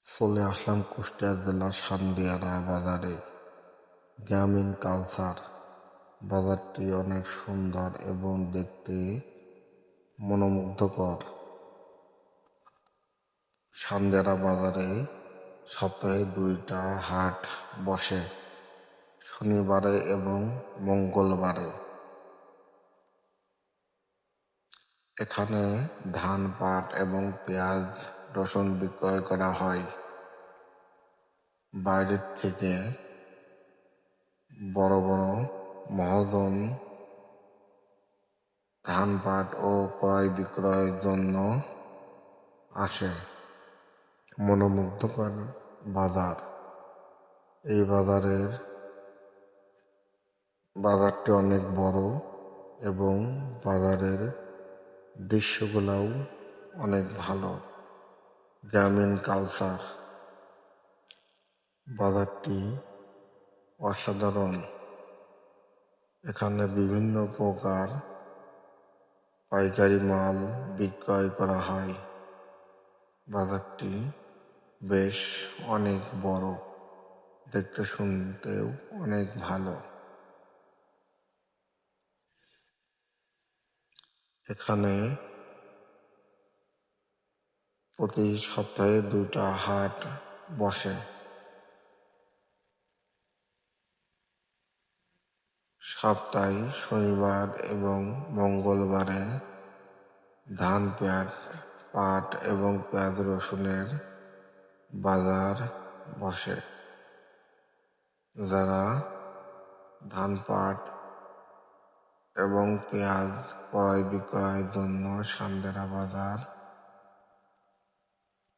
চলে আসলাম কুষ্টিয়া জেলার সান্দিয়ারা বাজারে। গ্রামীণ কালচার বাজারটি অনেক সুন্দর এবং দেখতে মনোমুগ্ধকর। সান্দিয়ারা বাজারে সপ্তাহে 2টা হাট বসে, শনিবারে এবং মঙ্গলবারে। এখানে ধান, পাট এবং পেঁয়াজ, রসুন বিক্রয় করা হয়। বাইরের থেকে বড় বড় মহাজন ধান, পাট ও ক্রয় বিক্রয়ের জন্য আসে। মনোমুগ্ধকর বাজার। এই বাজারটি অনেক বড় এবং বাজারের দৃশ্যগুলাও অনেক ভালো। গ্রামীণ কালচার বাজারটি অসাধারণ। এখানে বিভিন্ন প্রকার পাইকারি মাল বিক্রয় করা হয়। বাজারটি বেশ অনেক বড়, দেখতে শুনতেও অনেক ভালো। এখানে প্রতি সপ্তাহে 2টা হাট বসে। সপ্তাহে শনিবার এবং মঙ্গলবারে ধান, পাট এবং পেঁয়াজ রসুনের বাজার বসে। যারা ধান, পাট এবং পেঁয়াজ ক্রয় বিক্রয়ের জন্য সান্দিয়ারা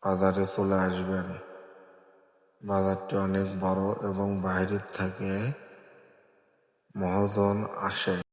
বাজারে চলে আসবেন। বাজারটি অনেক বড় এবং বাইরের থেকে মহাজন আসে।